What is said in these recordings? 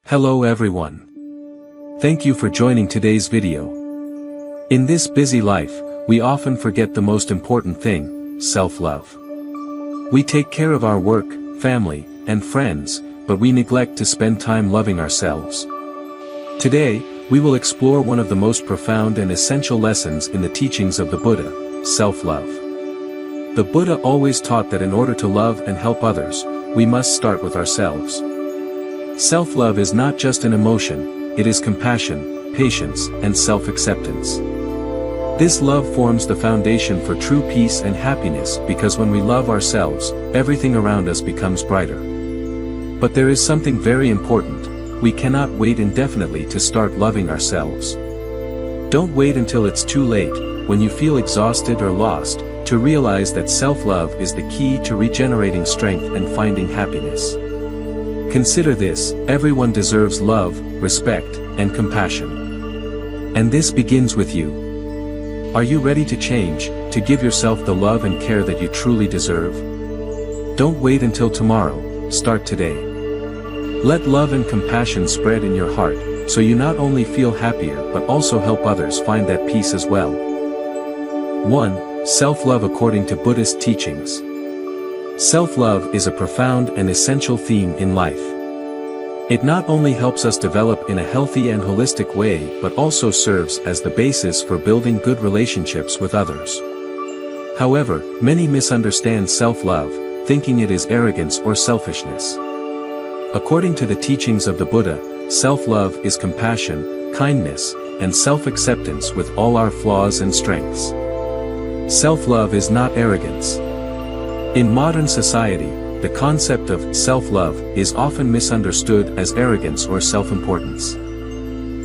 Hello everyone. Thank you for joining today's video. In this busy life, we often forget the most important thing, self-love. We take care of our work, family, and friends, but we neglect to spend time loving ourselves. Today, we will explore one of the most profound and essential lessons in the teachings of the Buddha, self-love. The Buddha always taught that in order to love and help others, we must start with ourselves. Self-love is not just an emotion, it is compassion, patience, and self-acceptance. This love forms the foundation for true peace and happiness because when we love ourselves, everything around us becomes brighter. But there is something very important: we cannot wait indefinitely to start loving ourselves. Don't wait until it's too late, when you feel exhausted or lost, to realize that self-love is the key to regenerating strength and finding happiness. Consider this: everyone deserves love, respect, and compassion. And this begins with you. Are you ready to change, to give yourself the love and care that you truly deserve? Don't wait until tomorrow, start today. Let love and compassion spread in your heart, so you not only feel happier but also help others find that peace as well. 1. Self-love according to Buddhist teachings. Self-love is a profound and essential theme in life. It not only helps us develop in a healthy and holistic way but also serves as the basis for building good relationships with others. However, many misunderstand self-love, thinking it is arrogance or selfishness. According to the teachings of the Buddha, self-love is compassion, kindness, and self-acceptance with all our flaws and strengths. Self-love is not arrogance. In modern society, the concept of self-love is often misunderstood as arrogance or self-importance.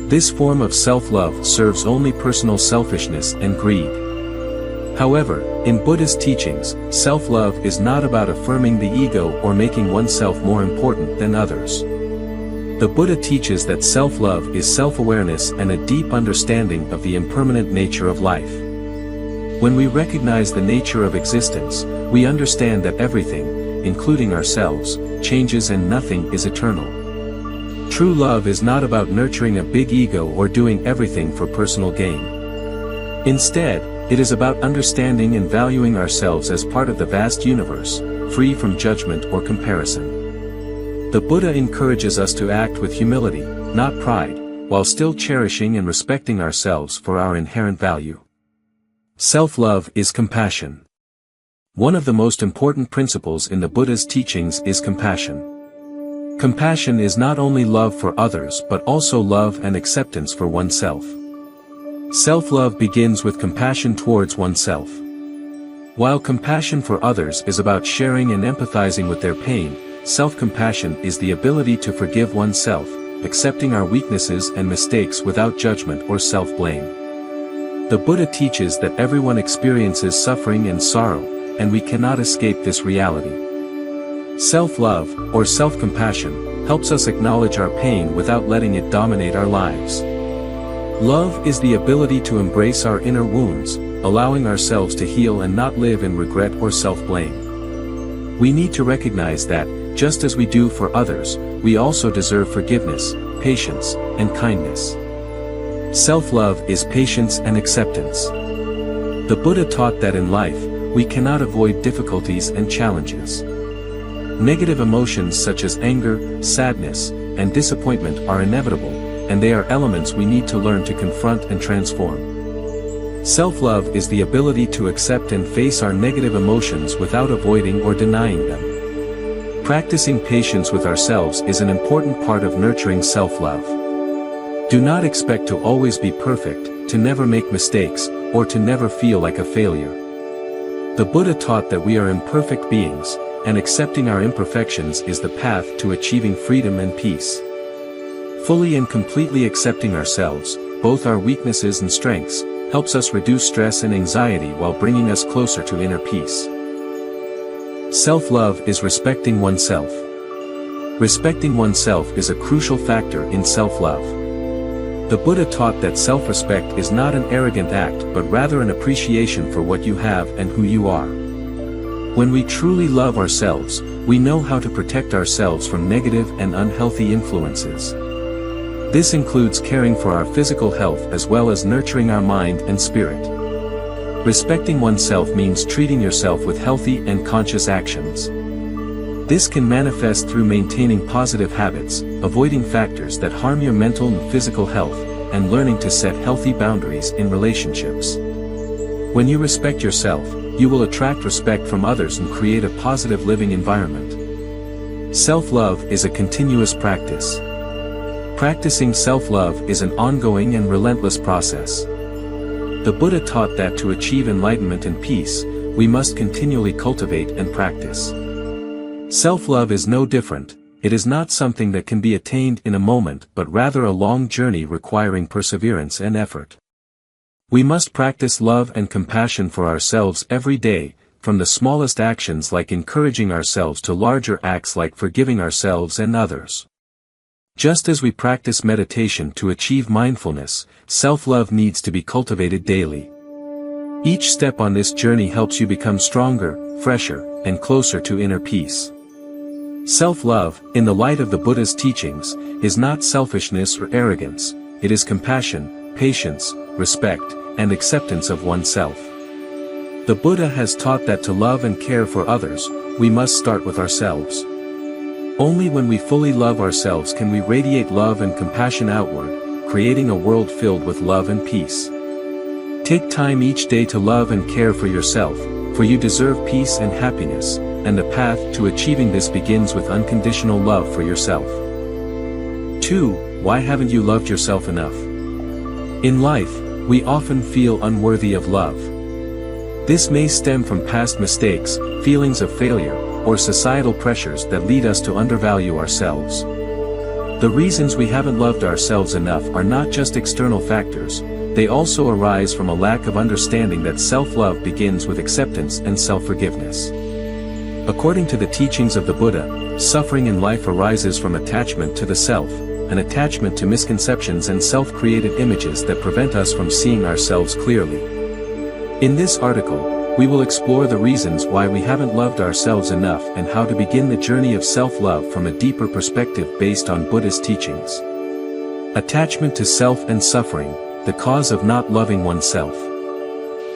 This form of self-love serves only personal selfishness and greed. However, in Buddhist teachings, self-love is not about affirming the ego or making oneself more important than others. The Buddha teaches that self-love is self-awareness and a deep understanding of the impermanent nature of life. When we recognize the nature of existence, we understand that everything, including ourselves, changes and nothing is eternal. True love is not about nurturing a big ego or doing everything for personal gain. Instead, it is about understanding and valuing ourselves as part of the vast universe, free from judgment or comparison. The Buddha encourages us to act with humility, not pride, while still cherishing and respecting ourselves for our inherent value. Self-love is compassion. One of the most important principles in the Buddha's teachings is compassion. Compassion is not only love for others but also love and acceptance for oneself. Self-love begins with compassion towards oneself. While compassion for others is about sharing and empathizing with their pain, self-compassion is the ability to forgive oneself, accepting our weaknesses and mistakes without judgment or self-blame. The Buddha teaches that everyone experiences suffering and sorrow, and we cannot escape this reality. Self-love, or self-compassion, helps us acknowledge our pain without letting it dominate our lives. Love is the ability to embrace our inner wounds, allowing ourselves to heal and not live in regret or self-blame. We need to recognize that, just as we do for others, we also deserve forgiveness, patience, and kindness. Self-love is patience and acceptance. The Buddha taught that in life, we cannot avoid difficulties and challenges. Negative emotions such as anger, sadness, and disappointment are inevitable, and they are elements we need to learn to confront and transform. Self-love is the ability to accept and face our negative emotions without avoiding or denying them. Practicing patience with ourselves is an important part of nurturing self-love. Do not expect to always be perfect, to never make mistakes, or to never feel like a failure. The Buddha taught that we are imperfect beings, and accepting our imperfections is the path to achieving freedom and peace. Fully and completely accepting ourselves, both our weaknesses and strengths, helps us reduce stress and anxiety while bringing us closer to inner peace. Self-love is respecting oneself. Respecting oneself is a crucial factor in self-love. The Buddha taught that self-respect is not an arrogant act but rather an appreciation for what you have and who you are. When we truly love ourselves, we know how to protect ourselves from negative and unhealthy influences. This includes caring for our physical health as well as nurturing our mind and spirit. Respecting oneself means treating yourself with healthy and conscious actions. This can manifest through maintaining positive habits, avoiding factors that harm your mental and physical health, and learning to set healthy boundaries in relationships. When you respect yourself, you will attract respect from others and create a positive living environment. Self-love is a continuous practice. Practicing self-love is an ongoing and relentless process. The Buddha taught that to achieve enlightenment and peace, we must continually cultivate and practice. Self-love is no different. It is not something that can be attained in a moment but rather a long journey requiring perseverance and effort. We must practice love and compassion for ourselves every day, from the smallest actions like encouraging ourselves to larger acts like forgiving ourselves and others. Just as we practice meditation to achieve mindfulness, self-love needs to be cultivated daily. Each step on this journey helps you become stronger, fresher, and closer to inner peace. Self-love, in the light of the Buddha's teachings, is not selfishness or arrogance, it is compassion, patience, respect, and acceptance of oneself. The Buddha has taught that to love and care for others, we must start with ourselves. Only when we fully love ourselves can we radiate love and compassion outward, creating a world filled with love and peace. Take time each day to love and care for yourself, for you deserve peace and happiness, and the path to achieving this begins with unconditional love for yourself. 2. Why haven't you loved yourself enough? In life, we often feel unworthy of love. This may stem from past mistakes, feelings of failure, or societal pressures that lead us to undervalue ourselves. The reasons we haven't loved ourselves enough are not just external factors, they also arise from a lack of understanding that self-love begins with acceptance and self-forgiveness. According to the teachings of the Buddha, suffering in life arises from attachment to the self, an attachment to misconceptions and self-created images that prevent us from seeing ourselves clearly. In this article, we will explore the reasons why we haven't loved ourselves enough and how to begin the journey of self-love from a deeper perspective based on Buddhist teachings. Attachment to self and suffering, the cause of not loving oneself.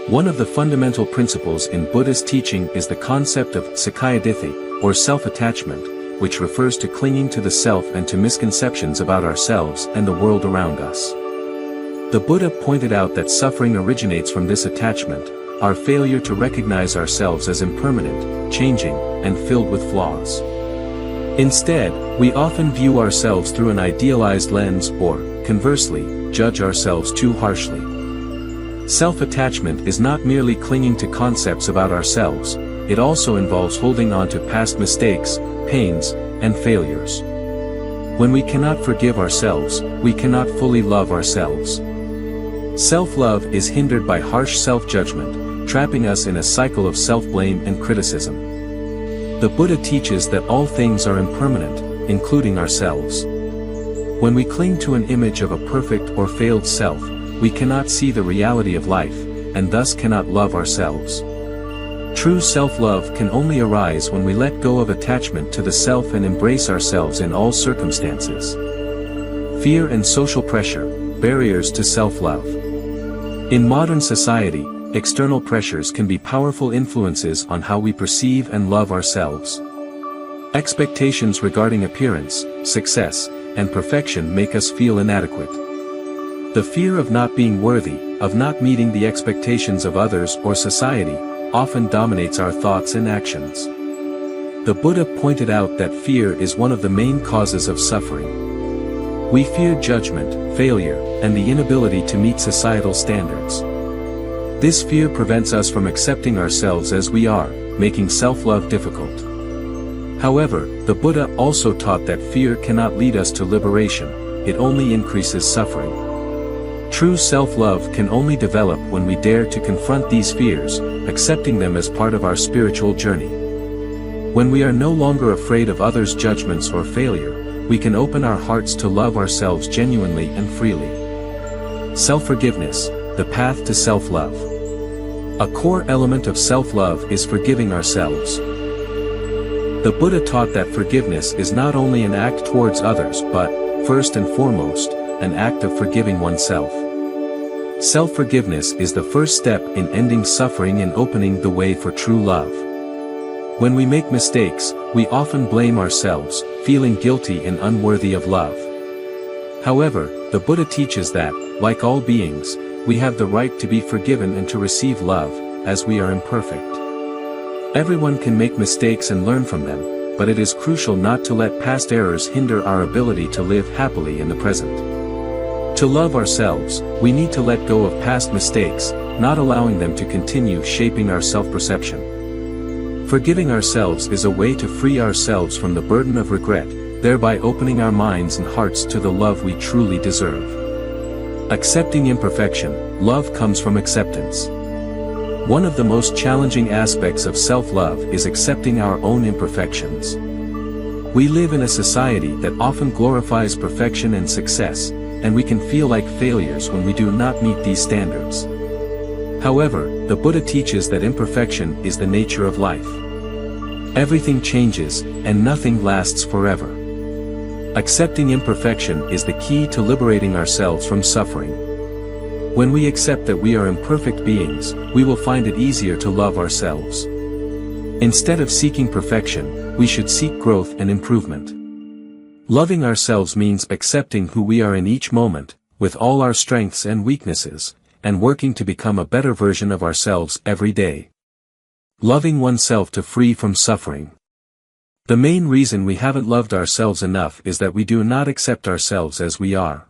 One of the fundamental principles in Buddhist teaching is the concept of sakkayaditthi, or self-attachment, which refers to clinging to the self and to misconceptions about ourselves and the world around us. The Buddha pointed out that suffering originates from this attachment, our failure to recognize ourselves as impermanent, changing, and filled with flaws. Instead, we often view ourselves through an idealized lens or, conversely, judge ourselves too harshly. Self-attachment is not merely clinging to concepts about ourselves, it also involves holding on to past mistakes, pains, and failures. When we cannot forgive ourselves, we cannot fully love ourselves. Self-love is hindered by harsh self-judgment, trapping us in a cycle of self-blame and criticism. The Buddha teaches that all things are impermanent, including ourselves. When we cling to an image of a perfect or failed self, we cannot see the reality of life, and thus cannot love ourselves. True self-love can only arise when we let go of attachment to the self and embrace ourselves in all circumstances. Fear and social pressure, barriers to self-love. In modern society, external pressures can be powerful influences on how we perceive and love ourselves. Expectations regarding appearance, success, and perfection make us feel inadequate. The fear of not being worthy, of not meeting the expectations of others or society, often dominates our thoughts and actions. The Buddha pointed out that fear is one of the main causes of suffering. We fear judgment, failure, and the inability to meet societal standards. This fear prevents us from accepting ourselves as we are, making self-love difficult. However, the Buddha also taught that fear cannot lead us to liberation, it only increases suffering. True self-love can only develop when we dare to confront these fears, accepting them as part of our spiritual journey. When we are no longer afraid of others' judgments or failure, we can open our hearts to love ourselves genuinely and freely. Self-forgiveness, the path to self-love. A core element of self-love is forgiving ourselves. The Buddha taught that forgiveness is not only an act towards others but, first and foremost, an act of forgiving oneself. Self-forgiveness is the first step in ending suffering and opening the way for true love. When we make mistakes, we often blame ourselves, feeling guilty and unworthy of love. However, the Buddha teaches that, like all beings, we have the right to be forgiven and to receive love, as we are imperfect. Everyone can make mistakes and learn from them, but it is crucial not to let past errors hinder our ability to live happily in the present. To love ourselves, we need to let go of past mistakes, not allowing them to continue shaping our self-perception. Forgiving ourselves is a way to free ourselves from the burden of regret, thereby opening our minds and hearts to the love we truly deserve. Accepting imperfection, love comes from acceptance. One of the most challenging aspects of self-love is accepting our own imperfections. We live in a society that often glorifies perfection and success, and we can feel like failures when we do not meet these standards. However, the Buddha teaches that imperfection is the nature of life. Everything changes, and nothing lasts forever. Accepting imperfection is the key to liberating ourselves from suffering. When we accept that we are imperfect beings, we will find it easier to love ourselves. Instead of seeking perfection, we should seek growth and improvement. Loving ourselves means accepting who we are in each moment, with all our strengths and weaknesses, and working to become a better version of ourselves every day. Loving oneself to free from suffering. The main reason we haven't loved ourselves enough is that we do not accept ourselves as we are.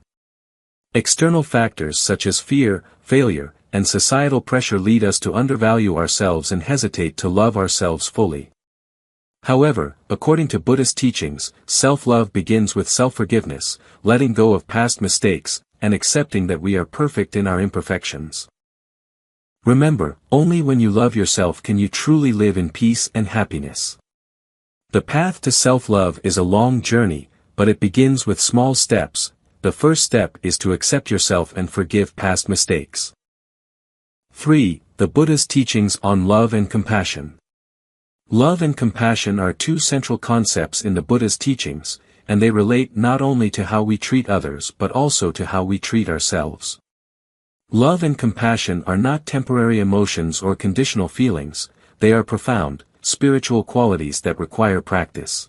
External factors such as fear, failure, and societal pressure lead us to undervalue ourselves and hesitate to love ourselves fully. However, according to Buddhist teachings, self-love begins with self-forgiveness, letting go of past mistakes, and accepting that we are perfect in our imperfections. Remember, only when you love yourself can you truly live in peace and happiness. The path to self-love is a long journey, but it begins with small steps. The first step is to accept yourself and forgive past mistakes. 3. The Buddha's teachings on love and compassion. Love and compassion are two central concepts in the Buddha's teachings, and they relate not only to how we treat others but also to how we treat ourselves. Love and compassion are not temporary emotions or conditional feelings, they are profound, spiritual qualities that require practice.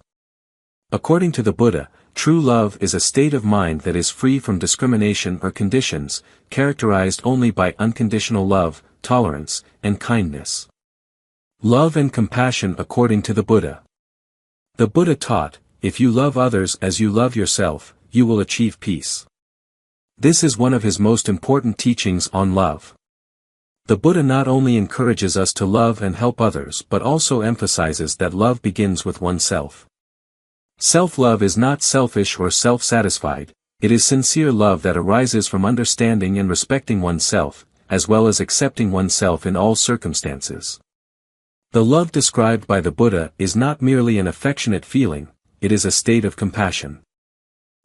According to the Buddha, true love is a state of mind that is free from discrimination or conditions, characterized only by unconditional love, tolerance, and kindness. Love and compassion according to the Buddha. The Buddha taught, if you love others as you love yourself, you will achieve peace. This is one of his most important teachings on love. The Buddha not only encourages us to love and help others but also emphasizes that love begins with oneself. Self-love is not selfish or self-satisfied, it is sincere love that arises from understanding and respecting oneself, as well as accepting oneself in all circumstances. The love described by the Buddha is not merely an affectionate feeling, it is a state of compassion.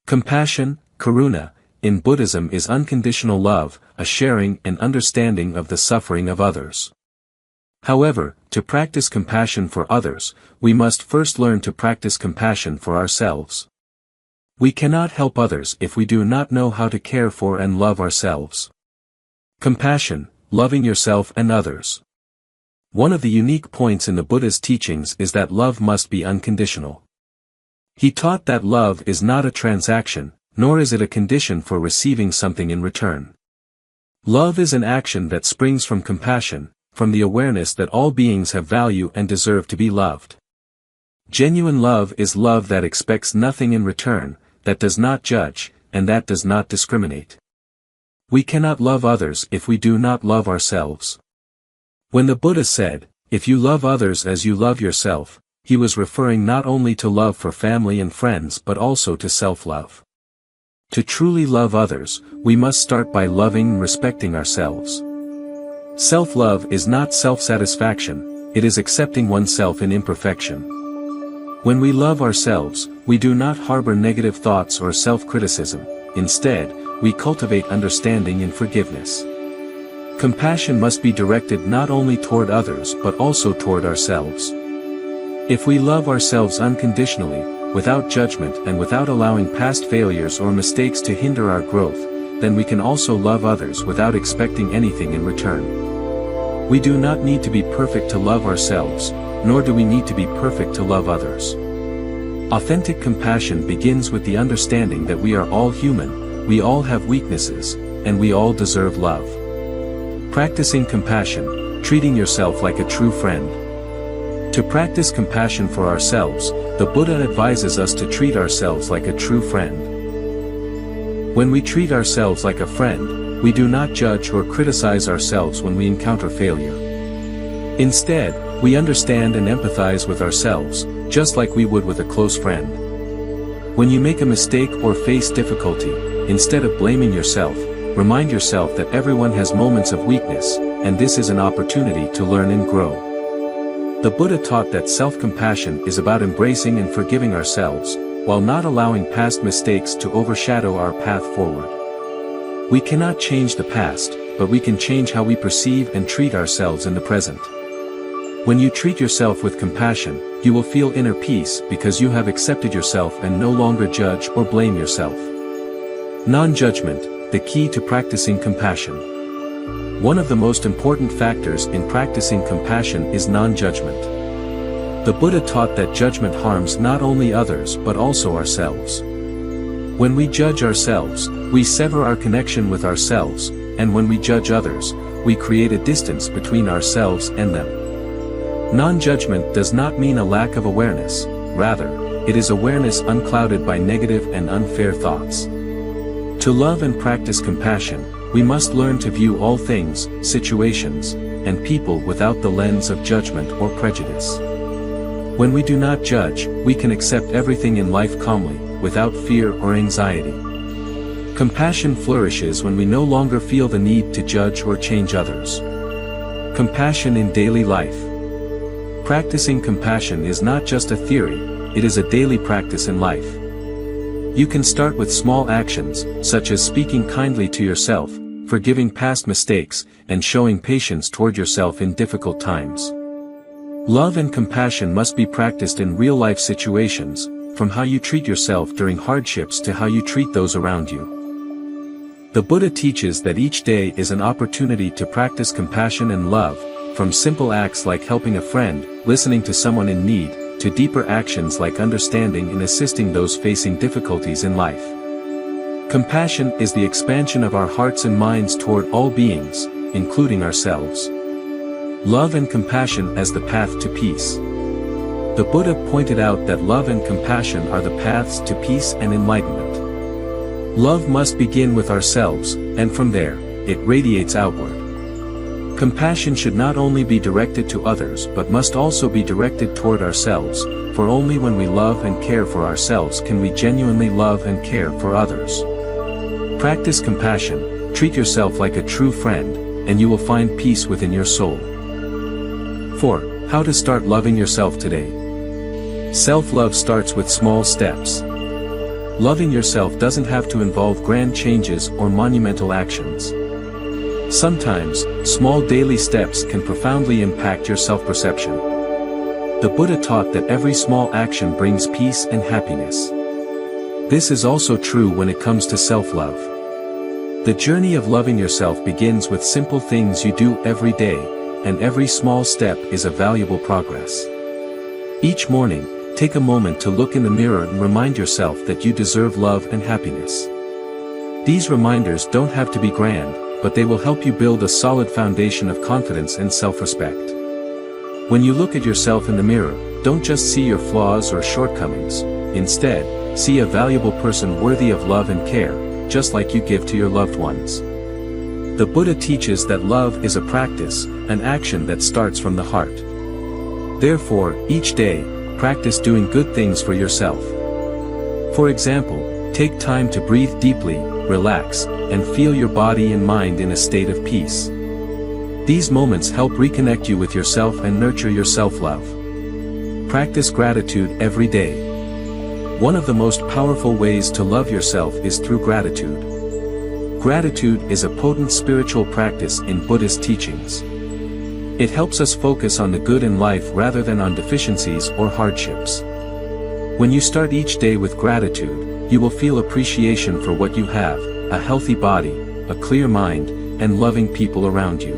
Compassion, karuna, in Buddhism is unconditional love, a sharing and understanding of the suffering of others. However, to practice compassion for others, we must first learn to practice compassion for ourselves. We cannot help others if we do not know how to care for and love ourselves. Compassion, loving yourself and others. One of the unique points in the Buddha's teachings is that love must be unconditional. He taught that love is not a transaction, nor is it a condition for receiving something in return. Love is an action that springs from compassion, from the awareness that all beings have value and deserve to be loved. Genuine love is love that expects nothing in return, that does not judge, and that does not discriminate. We cannot love others if we do not love ourselves. When the Buddha said, "If you love others as you love yourself," he was referring not only to love for family and friends but also to self-love. To truly love others, we must start by loving and respecting ourselves. Self-love is not self-satisfaction, it is accepting oneself in imperfection. When we love ourselves, we do not harbor negative thoughts or self-criticism, instead, we cultivate understanding and forgiveness. Compassion must be directed not only toward others but also toward ourselves. If we love ourselves unconditionally, without judgment and without allowing past failures or mistakes to hinder our growth, then we can also love others without expecting anything in return. We do not need to be perfect to love ourselves, nor do we need to be perfect to love others. Authentic compassion begins with the understanding that we are all human, we all have weaknesses, and we all deserve love. Practicing compassion, treating yourself like a true friend. To practice compassion for ourselves, the Buddha advises us to treat ourselves like a true friend. When we treat ourselves like a friend, we do not judge or criticize ourselves when we encounter failure. Instead, we understand and empathize with ourselves, just like we would with a close friend. When you make a mistake or face difficulty, instead of blaming yourself, remind yourself that everyone has moments of weakness, and this is an opportunity to learn and grow. The Buddha taught that self-compassion is about embracing and forgiving ourselves, while not allowing past mistakes to overshadow our path forward. We cannot change the past, but we can change how we perceive and treat ourselves in the present. When you treat yourself with compassion, you will feel inner peace because you have accepted yourself and no longer judge or blame yourself. Non-judgment, the key to practicing compassion. One of the most important factors in practicing compassion is non-judgment. The Buddha taught that judgment harms not only others but also ourselves. When we judge ourselves, we sever our connection with ourselves, and when we judge others, we create a distance between ourselves and them. Non-judgment does not mean a lack of awareness, rather, it is awareness unclouded by negative and unfair thoughts. To love and practice compassion, we must learn to view all things, situations, and people without the lens of judgment or prejudice. When we do not judge, we can accept everything in life calmly, without fear or anxiety. Compassion flourishes when we no longer feel the need to judge or change others. Compassion in daily life. Practicing compassion is not just a theory, it is a daily practice in life. You can start with small actions, such as speaking kindly to yourself, forgiving past mistakes, and showing patience toward yourself in difficult times. Love and compassion must be practiced in real-life situations, from how you treat yourself during hardships to how you treat those around you. The Buddha teaches that each day is an opportunity to practice compassion and love, from simple acts like helping a friend, listening to someone in need, to deeper actions like understanding and assisting those facing difficulties in life. Compassion is the expansion of our hearts and minds toward all beings, including ourselves. Love and compassion as the path to peace. The Buddha pointed out that love and compassion are the paths to peace and enlightenment. Love must begin with ourselves, and from there, it radiates outward. Compassion should not only be directed to others but must also be directed toward ourselves, for only when we love and care for ourselves can we genuinely love and care for others. Practice compassion, treat yourself like a true friend, and you will find peace within your soul. 4. How to start loving yourself today. Self-love starts with small steps. Loving yourself doesn't have to involve grand changes or monumental actions. Sometimes, small daily steps can profoundly impact your self-perception. The Buddha taught that every small action brings peace and happiness. This is also true when it comes to self-love. The journey of loving yourself begins with simple things you do every day, and every small step is a valuable progress. Each morning, take a moment to look in the mirror and remind yourself that you deserve love and happiness. These reminders don't have to be grand, but they will help you build a solid foundation of confidence and self-respect. When you look at yourself in the mirror, don't just see your flaws or shortcomings, instead, see a valuable person worthy of love and care, just like you give to your loved ones. The Buddha teaches that love is a practice, an action that starts from the heart. Therefore, each day, practice doing good things for yourself. For example, take time to breathe deeply, relax, and feel your body and mind in a state of peace. These moments help reconnect you with yourself and nurture your self-love. Practice gratitude every day. One of the most powerful ways to love yourself is through gratitude. Gratitude is a potent spiritual practice in Buddhist teachings. It helps us focus on the good in life rather than on deficiencies or hardships. When you start each day with gratitude, you will feel appreciation for what you have, a healthy body, a clear mind, and loving people around you.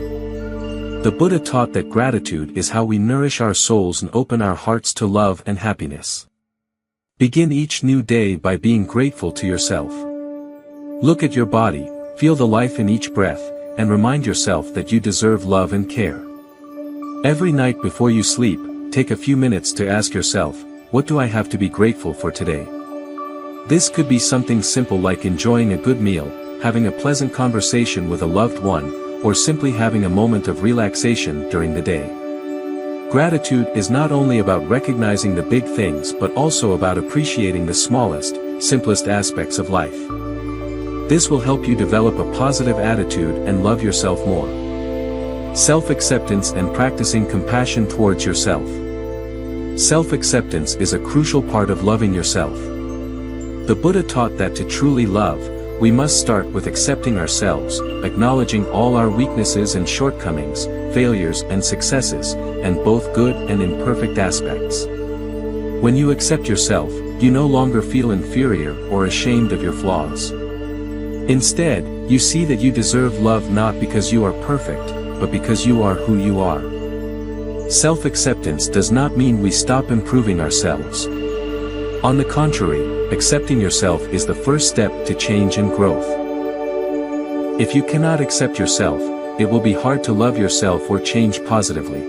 The Buddha taught that gratitude is how we nourish our souls and open our hearts to love and happiness. Begin each new day by being grateful to yourself. Look at your body, feel the life in each breath, and remind yourself that you deserve love and care. Every night before you sleep, take a few minutes to ask yourself, what do I have to be grateful for today? This could be something simple like enjoying a good meal, having a pleasant conversation with a loved one, or simply having a moment of relaxation during the day. Gratitude is not only about recognizing the big things but also about appreciating the smallest, simplest aspects of life. This will help you develop a positive attitude and love yourself more. Self-acceptance and practicing compassion towards yourself. Self-acceptance is a crucial part of loving yourself. The Buddha taught that to truly love, we must start with accepting ourselves, acknowledging all our weaknesses and shortcomings, failures and successes, and both good and imperfect aspects. When you accept yourself, you no longer feel inferior or ashamed of your flaws. Instead, you see that you deserve love not because you are perfect, but because you are who you are. Self-acceptance does not mean we stop improving ourselves. On the contrary, accepting yourself is the first step to change and growth. If you cannot accept yourself, it will be hard to love yourself or change positively.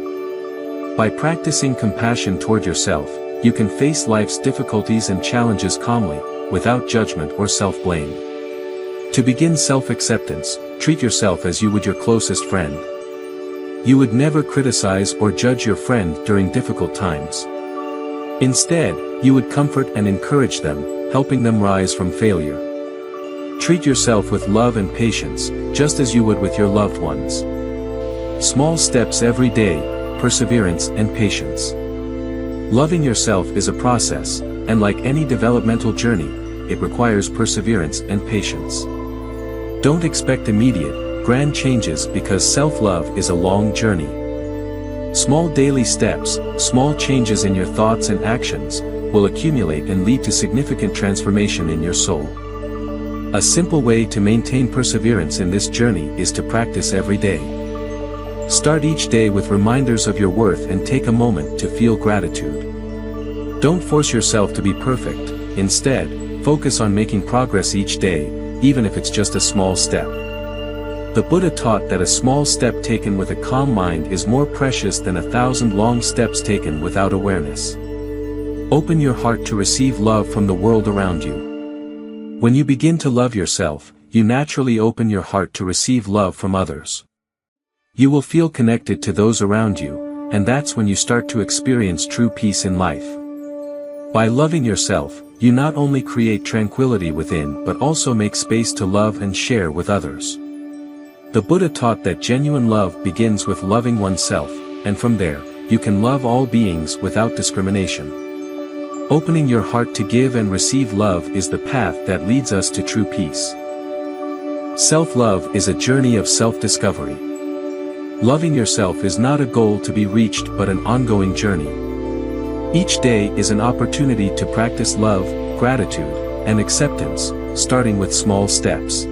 By practicing compassion toward yourself, you can face life's difficulties and challenges calmly, without judgment or self-blame. To begin self-acceptance, treat yourself as you would your closest friend. You would never criticize or judge your friend during difficult times. Instead, you would comfort and encourage them, helping them rise from failure. Treat yourself with love and patience, just as you would with your loved ones. Small steps every day, perseverance and patience. Loving yourself is a process, and like any developmental journey, it requires perseverance and patience. Don't expect immediate, grand changes because self-love is a long journey. Small daily steps, small changes in your thoughts and actions, will accumulate and lead to significant transformation in your soul. A simple way to maintain perseverance in this journey is to practice every day. Start each day with reminders of your worth and take a moment to feel gratitude. Don't force yourself to be perfect, instead, focus on making progress each day, even if it's just a small step. The Buddha taught that a small step taken with a calm mind is more precious than 1,000 long steps taken without awareness. Open your heart to receive love from the world around you. When you begin to love yourself, you naturally open your heart to receive love from others. You will feel connected to those around you, and that's when you start to experience true peace in life. By loving yourself, you not only create tranquility within but also make space to love and share with others. The Buddha taught that genuine love begins with loving oneself, and from there, you can love all beings without discrimination. Opening your heart to give and receive love is the path that leads us to true peace. Self-love is a journey of self-discovery. Loving yourself is not a goal to be reached but an ongoing journey. Each day is an opportunity to practice love, gratitude, and acceptance, starting with small steps.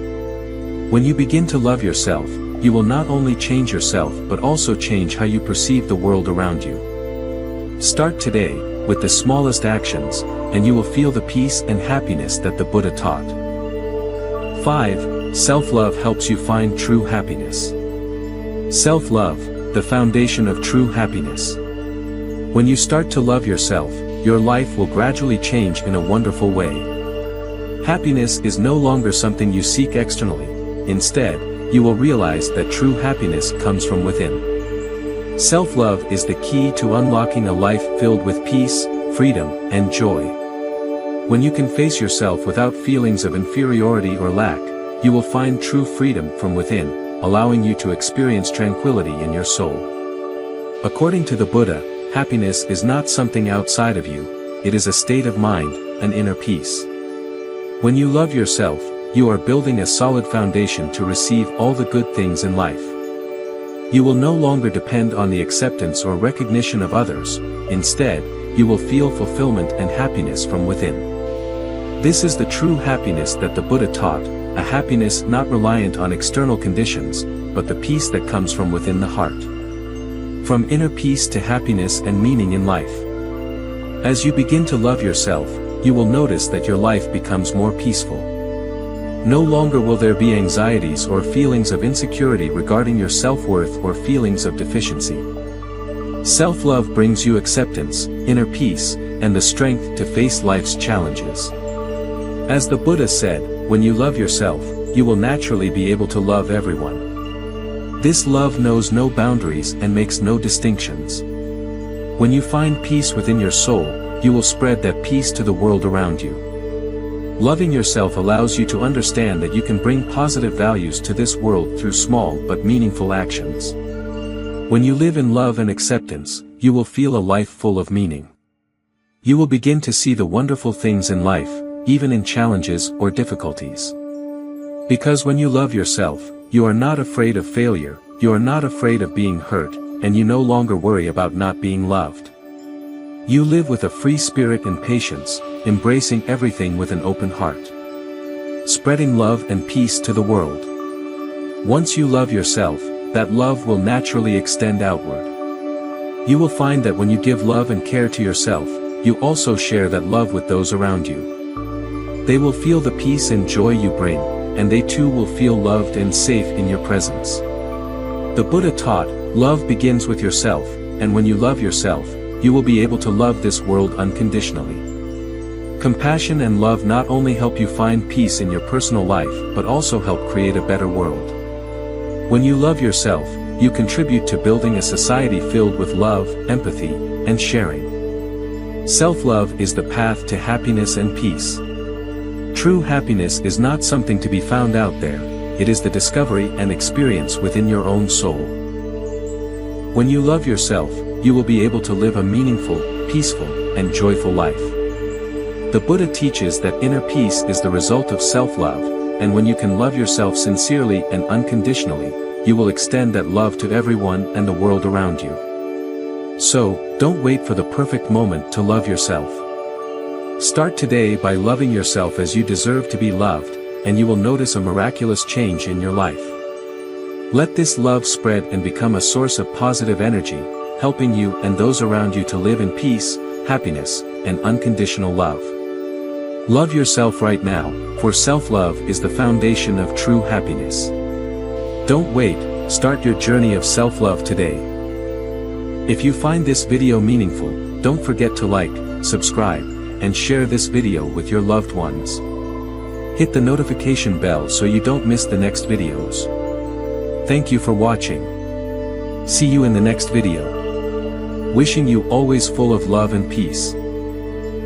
When you begin to love yourself, you will not only change yourself but also change how you perceive the world around you. Start today, with the smallest actions, and you will feel the peace and happiness that the Buddha taught. 5. Self-love helps you find true happiness. Self-love, the foundation of true happiness. When you start to love yourself, your life will gradually change in a wonderful way. Happiness is no longer something you seek externally. Instead, you will realize that true happiness comes from within. Self-love is the key to unlocking a life filled with peace, freedom, and joy. When you can face yourself without feelings of inferiority or lack, you will find true freedom from within, allowing you to experience tranquility in your soul. According to the Buddha, happiness is not something outside of you, it is a state of mind, an inner peace. When you love yourself, you are building a solid foundation to receive all the good things in life. You will no longer depend on the acceptance or recognition of others, instead, you will feel fulfillment and happiness from within. This is the true happiness that the Buddha taught, a happiness not reliant on external conditions, but the peace that comes from within the heart. From inner peace to happiness and meaning in life. As you begin to love yourself, you will notice that your life becomes more peaceful. No longer will there be anxieties or feelings of insecurity regarding your self-worth or feelings of deficiency. Self-love brings you acceptance, inner peace, and the strength to face life's challenges. As the Buddha said, when you love yourself, you will naturally be able to love everyone. This love knows no boundaries and makes no distinctions. When you find peace within your soul, you will spread that peace to the world around you. Loving yourself allows you to understand that you can bring positive values to this world through small but meaningful actions. When you live in love and acceptance, you will feel a life full of meaning. You will begin to see the wonderful things in life, even in challenges or difficulties. Because when you love yourself, you are not afraid of failure, you are not afraid of being hurt, and you no longer worry about not being loved. You live with a free spirit and patience, embracing everything with an open heart. Spreading love and peace to the world. Once you love yourself, that love will naturally extend outward. You will find that when you give love and care to yourself, you also share that love with those around you. They will feel the peace and joy you bring, and they too will feel loved and safe in your presence. The Buddha taught, love begins with yourself, and when you love yourself, you will be able to love this world unconditionally. Compassion and love not only help you find peace in your personal life but also help create a better world. When you love yourself, you contribute to building a society filled with love, empathy, and sharing. Self-love is the path to happiness and peace. True happiness is not something to be found out there, it is the discovery and experience within your own soul. When you love yourself, you will be able to live a meaningful, peaceful, and joyful life. The Buddha teaches that inner peace is the result of self-love, and when you can love yourself sincerely and unconditionally, you will extend that love to everyone and the world around you. So, don't wait for the perfect moment to love yourself. Start today by loving yourself as you deserve to be loved, and you will notice a miraculous change in your life. Let this love spread and become a source of positive energy, helping you and those around you to live in peace, happiness, and unconditional love. Love yourself right now, for self-love is the foundation of true happiness. Don't wait, start your journey of self-love today. If you find this video meaningful, don't forget to like, subscribe, and share this video with your loved ones. Hit the notification bell so you don't miss the next videos. Thank you for watching. See you in the next video. Wishing you always full of love and peace.